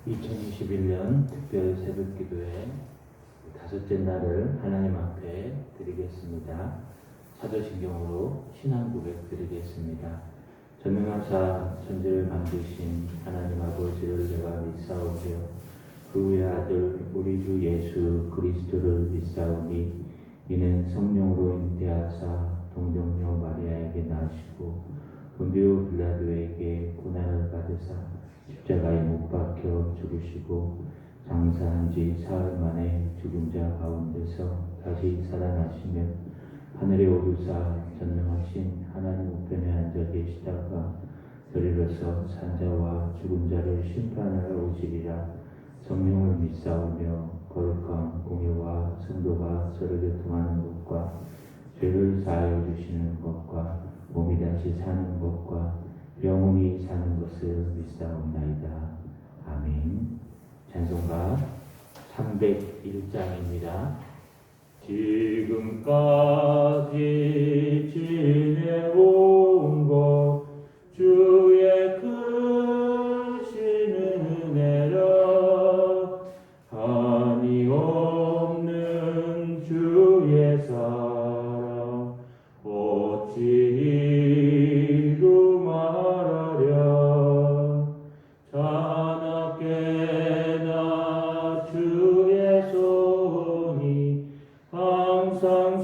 2021년 특별 새벽기도회 다섯째 날을 하나님 앞에 드리겠습니다. 사도신경으로 신앙 고백 드리겠습니다. 전능하사 천지를 만드신 하나님 아버지를 내가 믿사오며 그 외아들 우리 주 예수 그리스도를 믿사오니 이는 성령으로 잉태하사 동정녀 마리아에게 나시고 본디오 빌라도에게 고난을 받으사 십자가에 못 박혀 죽으시고 장사한 지 사흘 만에 죽은 자 가운데서 다시 살아나시며 하늘에 오르사 전능하신 하나님 우편에 앉아 계시다가 저리로서 산자와 죽은 자를 심판하러 오시리라. 성령을 믿사오며 거룩한 공예와 성도가 서로 교통하는 것과 죄를 사하여 주시는 것과 몸이 다시 사는 것과 영원히 사는 것을 믿사옵나이다. 아멘. 찬송가 301장입니다. 지금까지 지내온 것 주의 크신 은혜라 한이 없는 주의 사랑 어찌 이루 말하랴 자나깨나 주의 손이 항상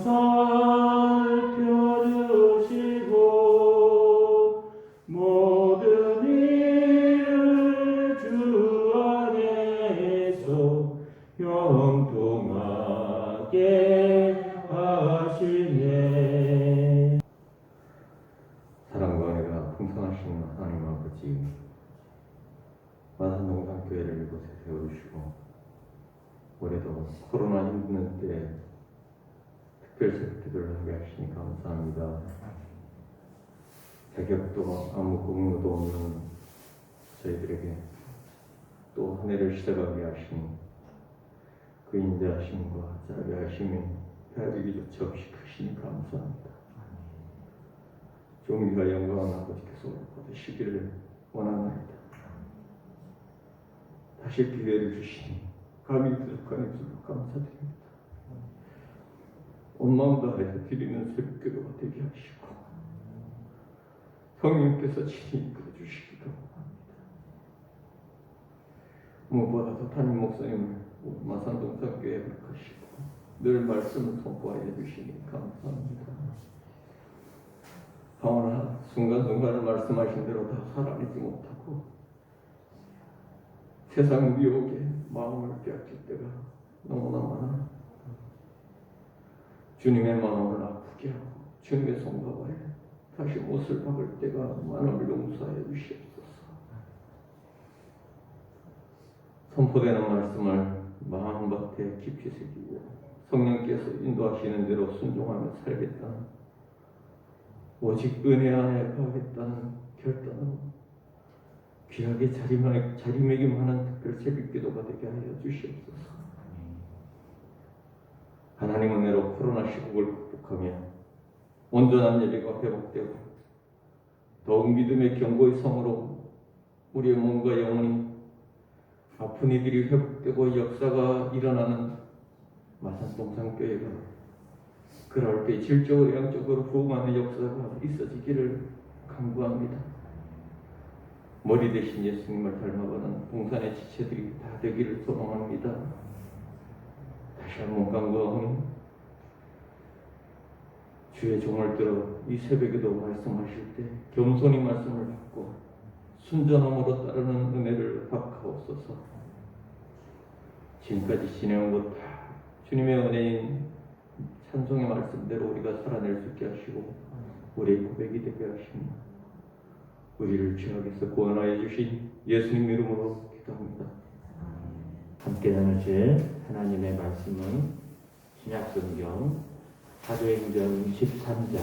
살펴주시고 모든 일을 주 안에서 형통하게 하시네. 사랑과 은혜가 풍성하신 하나님 아버지, 마산동산교회를 이곳에 세워주시고 올해도 코로나 힘든 때 특별 새벽기도를 하게 하시니 감사합니다. 자격도 아무 공로도 없는 저희들에게 또 한 해를 시작하게 하시니 그 인자하심과 자비하심이 헤아리기조차 없이 크시니 감사합니다. 종기가 영광을 아버지께서 받으시기를 원하나이다. 다시 기회를 주시니 감히 부족한 입술로 감사드립니다. 온 마음 다해서 드리는 새벽기도가 되게 하시고 성령께서 친히 이끌어 주시기도 합니다. 무엇보다도 담임 목사님을 마산동산교회에 부르시고 늘 말씀을 선포하여 주시니 감사합니다. 오늘 순간순간을 말씀하신 대로 다 살아내지 못하고 세상 미혹에 마음을 빼앗길 때가 너무나 많아. 주님의 마음을 아프게 하고 주님의 손가락에 다시 못을 박을 때가 많음을 용서하여 주시옵소서. 선포되는 말씀을 마음밭에 깊이 새기고 성령께서 인도하시는 대로 순종하며 살겠다는 오직 은혜 안에 가겠다는 결단으로 귀하게 자리매김하는 특별 새벽기도가 되게 하여 주시옵소서. 하나님 은혜로 코로나 시국을 극복하며 온전한 예배가 회복되고 더욱 믿음의 견고의 성으로 우리의 몸과 영혼이 아픈 이들이 회복되고 역사가 일어나는 마산동산교회가 그럴 때 질적으로 양적으로 부흥하는 역사가 있어지기를 간구합니다. 머리 대신 예수님을 닮아가는 봉산의 지체들이 다 되기를 소망합니다. 다시 한번 간구하오니 주의 종을 들어 이 새벽에도 말씀하실 때 겸손히 말씀을 받고 순전함으로 따르는 은혜를 받카옵소서. 지금까지 지내온 것 다 주님의 은혜인 찬송의 말씀대로 우리가 살아낼 수 있게 하시고 우리의 고백이 되게 하시며 우리를 죄악에서 구원하여 주신 예수님 이름으로 기도합니다. 함께 나누실 하나님의 말씀은 신약성경 사도행전 13장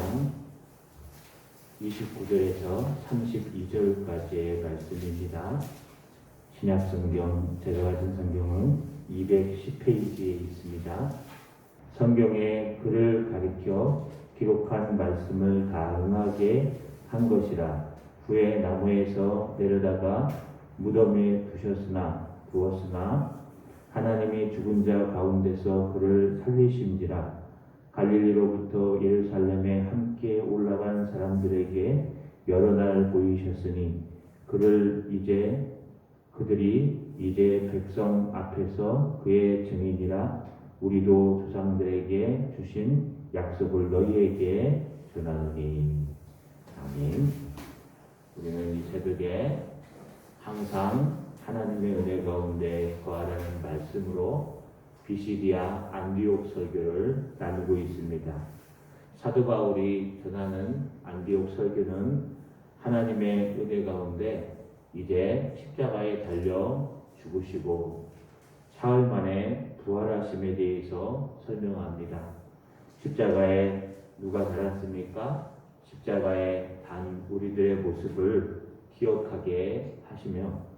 29절에서 32절까지의 말씀입니다. 신약성경 제가 가진 성경은 210페이지에 있습니다. 성경에 그를 가리켜 기록한 말씀을 다 응하게 한 것이라. 후에 나무에서 내려다가 무덤에 두셨으나 두었으나 하나님이 죽은 자 가운데서 그를 살리심지라. 갈릴리로부터 예루살렘에 함께 올라간 사람들에게 여러 날 보이셨으니 그들이 이제 백성 앞에서 그의 증인이라. 우리도 조상들에게 주신 약속을 너희에게 전하노니. 아멘. 우리는 이 새벽에 항상 하나님의 은혜 가운데 거하라는 말씀으로 비시디아 안디옥 설교를 나누고 있습니다. 사도 바울이 전하는 안디옥 설교는 하나님의 은혜 가운데 이제 십자가에 달려 죽으시고 사흘 만에 부활하심에 대해서 설명합니다. 십자가에 누가 달았습니까? 십자가에 단 우리들의 모습을 기억하게 하시며,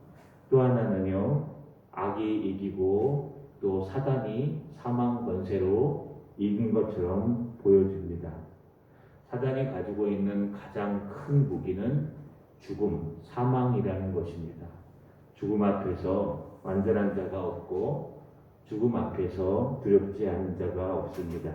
또 하나는요, 악이 이기고 또 사단이 사망 권세로 이긴 것처럼 보여줍니다. 사단이 가지고 있는 가장 큰 무기는 죽음, 사망이라는 것입니다. 죽음 앞에서 완전한 자가 없고 죽음 앞에서 두렵지 않은 자가 없습니다.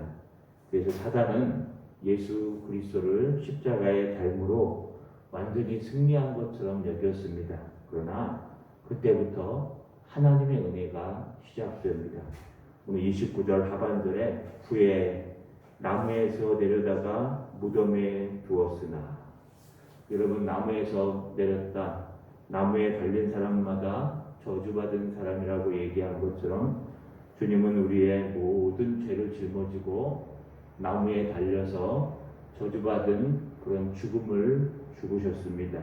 그래서 사단은 예수 그리스도를 십자가의 달므로 완전히 승리한 것처럼 여겼습니다. 그러나 그때부터 하나님의 은혜가 시작됩니다. 오늘 29절 하반절에 후에 나무에서 내려다가 무덤에 두었으나, 여러분, 나무에서 내렸다, 나무에 달린 사람마다 저주받은 사람이라고 얘기한 것처럼 주님은 우리의 모든 죄를 짊어지고 나무에 달려서 저주받은 그런 죽음을 죽으셨습니다.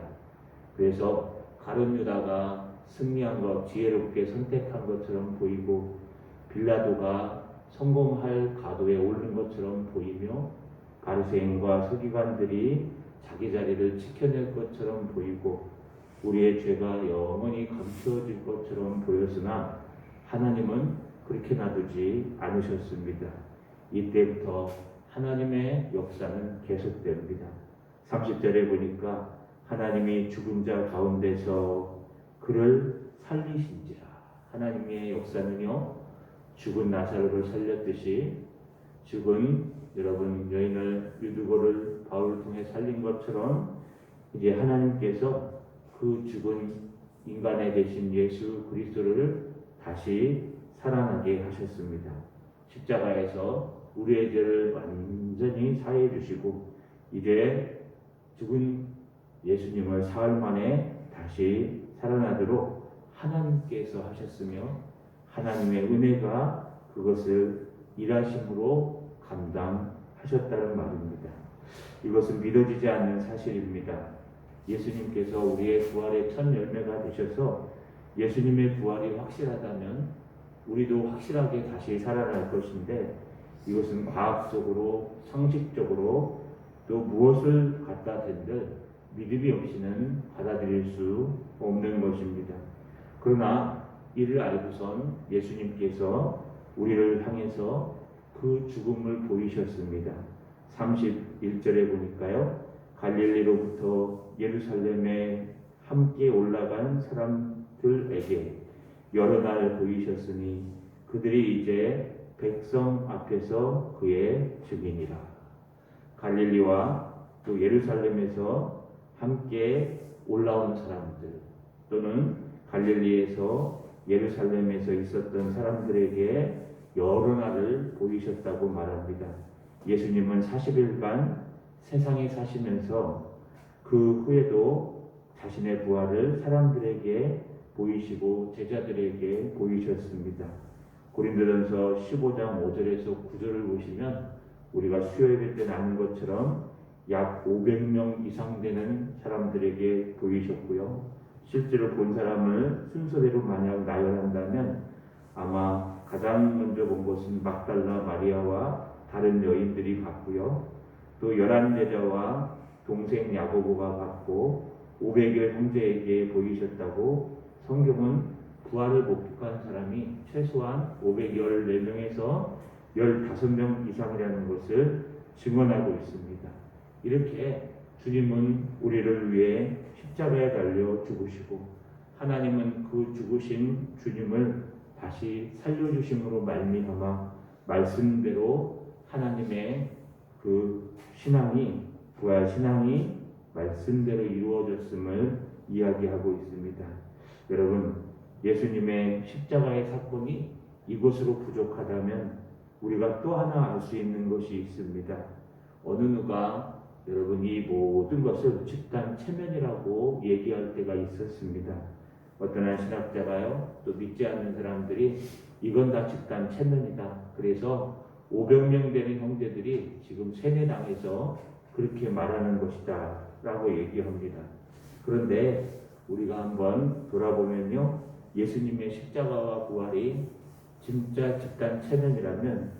그래서 가룟 유다가 승리한 것, 지혜롭게 선택한 것처럼 보이고, 빌라도가 성공할 가도에 오른 것처럼 보이며, 바리새인과 서기관들이 자기 자리를 지켜낼 것처럼 보이고, 우리의 죄가 영원히 감추어질 것처럼 보였으나 하나님은 그렇게 놔두지 않으셨습니다. 이때부터 하나님의 역사는 계속됩니다. 30절에 보니까 하나님이 죽은 자 가운데서 그를 살리신지라. 하나님의 역사는요, 죽은 나사로를 살렸듯이 죽은 여러분 여인을 유두고를 바울을 통해 살린 것처럼 이제 하나님께서 그 죽은 인간의 대신 예수 그리스도를 다시 살아나게 하셨습니다. 십자가에서 우리의 죄를 완전히 사해 주시고 이제 죽은 예수님을 사흘 만에 다시 살아나도록 하나님께서 하셨으며, 하나님의 은혜가 그것을 일하심으로 감당하셨다는 말입니다. 이것은 믿어지지 않는 사실입니다. 예수님께서 우리의 부활의 첫 열매가 되셔서 예수님의 부활이 확실하다면 우리도 확실하게 다시 살아날 것인데, 이것은 과학적으로 상식적으로 또 무엇을 갖다 댄들 믿음이 없이는 받아들일 수 없는 것입니다. 그러나 이를 알고선 예수님께서 우리를 향해서 그 죽음을 보이셨습니다. 31절에 보니까요, 갈릴리로부터 예루살렘에 함께 올라간 사람들에게 여러 날 보이셨으니 그들이 이제 백성 앞에서 그의 증인이라. 갈릴리와 또 예루살렘에서 함께 올라온 사람들, 또는 갈릴리에서 예루살렘에서 있었던 사람들에게 여러 날을 보이셨다고 말합니다. 예수님은 40일간 세상에 사시면서 그 후에도 자신의 부활을 사람들에게 보이시고 제자들에게 보이셨습니다. 고린도전서 15장 5절에서 9절을 보시면 우리가 수요예배 때 나눈 것처럼 약 500명 이상 되는 사람들에게 보이셨고요. 실제로 본 사람을 순서대로 만약 나열한다면 아마 가장 먼저 본 것은 막달라 마리아와 다른 여인들이 봤고요. 또 11제자와 동생 야고보가 봤고 500여 형제에게 보이셨다고 성경은 부활을 목격한 사람이 최소한 514명에서 15명 이상이라는 것을 증언하고 있습니다. 이렇게 주님은 우리를 위해 십자가에 달려 죽으시고 하나님은 그 죽으신 주님을 다시 살려주심으로 말미암아 말씀대로 하나님의 그 신앙이 부활 신앙이 말씀대로 이루어졌음을 이야기하고 있습니다. 여러분, 예수님의 십자가의 사건이 이것으로 부족하다면 우리가 또 하나 알 수 있는 것이 있습니다. 어느 누가 여러분 이 모든 것을 집단 체면이라고 얘기할 때가 있었습니다. 어떤 한 신학자가요, 또 믿지 않는 사람들이 이건 다 집단 체면이다. 그래서 500명 되는 형제들이 지금 세뇌당해서 그렇게 말하는 것이다 라고 얘기합니다. 그런데 우리가 한번 돌아보면요, 예수님의 십자가와 부활이 진짜 집단 체면이라면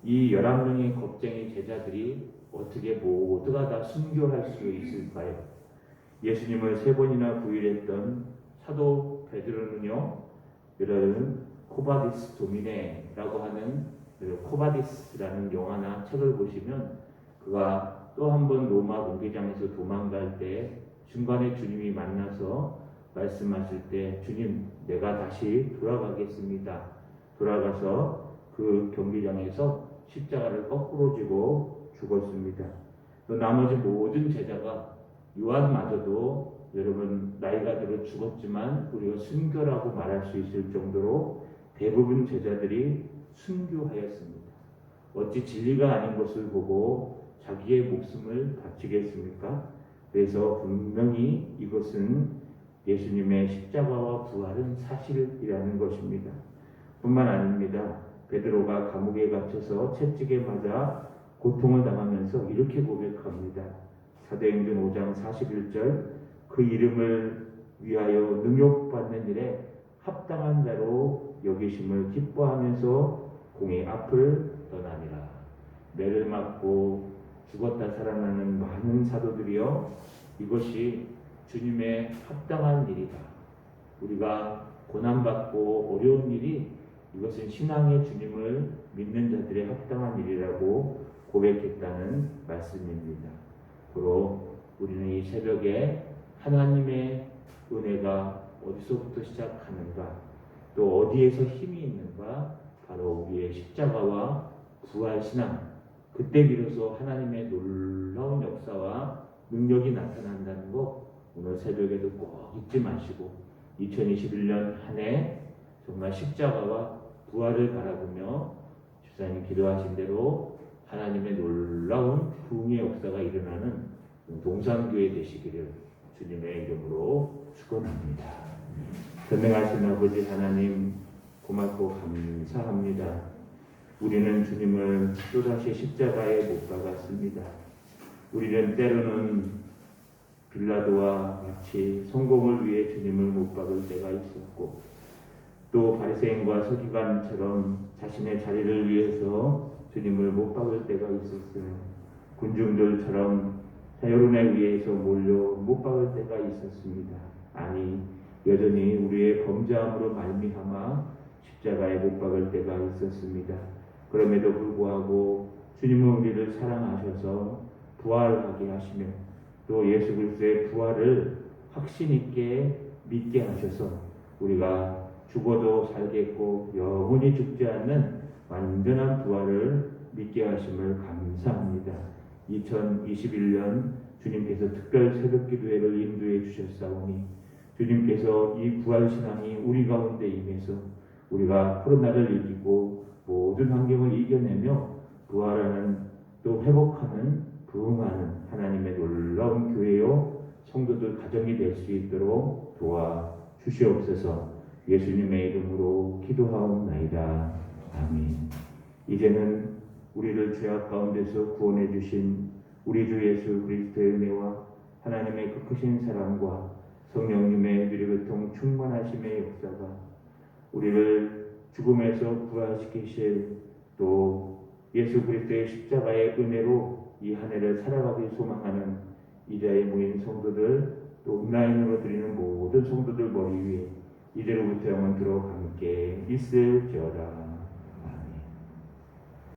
이 11명의 겁쟁이 제자들이 어떻게 모두가 다 순교할 수 있을까요? 예수님을 3번이나 부인했던 사도 베드로는요, 이런 코바디스 도미네라고 하는 코바디스라는 영화나 책을 보시면 그가 또 한 번 로마 공개장에서 도망갈 때 중간에 주님이 만나서 말씀하실 때 주님, 내가 다시 돌아가겠습니다. 돌아가서 그 경기장에서 십자가를 거꾸로 지고 죽었습니다. 또 나머지 모든 제자가 요한마저도 여러분 나이가 들어 죽었지만 우리가 순교라고 말할 수 있을 정도로 대부분 제자들이 순교하였습니다. 어찌 진리가 아닌 것을 보고 자기의 목숨을 바치겠습니까? 그래서 분명히 이것은 예수님의 십자가와 부활은 사실이라는 것입니다. 뿐만 아닙니다. 베드로가 감옥에 갇혀서 채찍에 맞아 고통을 당하면서 이렇게 고백합니다. 사도행전 5장 41절, 그 이름을 위하여 능욕받는 일에 합당한 자로 여기심을 기뻐하면서 공의 앞을 떠나니라. 매를 맞고 죽었다 살아나는 많은 사도들이여, 이것이 주님의 합당한 일이다. 우리가 고난받고 어려운 일이 이것은 신앙의 주님을 믿는 자들의 합당한 일이라고 고백했다는 말씀입니다. 바로 우리는 이 새벽에 하나님의 은혜가 어디서부터 시작하는가, 또 어디에서 힘이 있는가, 바로 우리의 십자가와 부활 신앙, 그때 비로소 하나님의 놀라운 역사와 능력이 나타난다는 것, 오늘 새벽에도 꼭 잊지 마시고 2021년 한 해 정말 십자가와 부활을 바라보며 주사님 기도하신 대로 하나님의 놀라운 부흥의 역사가 일어나는 동산교회 되시기를 주님의 이름으로 축원합니다. 전능하신 아버지 하나님, 고맙고 감사합니다. 우리는 주님을 또다시 십자가에 못 박았습니다. 우리는 때로는 빌라도와 같이 성공을 위해 주님을 못 박을 때가 있었고, 또 바리새인과 서기관처럼 자신의 자리를 위해서 주님을 못 박을 때가 있었어요. 군중들처럼 여론에 의해서 몰려 못 박을 때가 있었습니다. 아니, 여전히 우리의 범죄함으로 말미암아 십자가에 못 박을 때가 있었습니다. 그럼에도 불구하고 주님은 우리를 사랑하셔서 부활하게 하시며 또 예수 그리스도의 부활을 확신 있게 믿게 하셔서 우리가 죽어도 살겠고 영원히 죽지 않는 완전한 부활을 믿게 하심을 감사합니다. 2021년 주님께서 특별 새벽기도회를 인도해 주셨사오니 주님께서 이 부활신앙이 우리 가운데 임해서 우리가 코로나를 이기고 모든 환경을 이겨내며 부활하는 또 회복하는 부흥하는 하나님의 놀라운 교회요 성도들 가정이 될 수 있도록 도와주시옵소서. 예수님의 이름으로 기도하옵나이다. 아멘. 이제는 우리를 죄악 가운데서 구원해 주신 우리 주 예수 그리스도의 은혜와 하나님의 그 크신 사랑과 성령님의 누리교통 충만하심의 역사가 우리를 죽음에서 부활시키실 또 예수 그리스도의 십자가의 은혜로 이 한 해를 살아가길 소망하는 이 자리에 모인 성도들, 또 온라인으로 드리는 모든 성도들 머리 위에 이제로부터 영원토록 함께 있을지어다.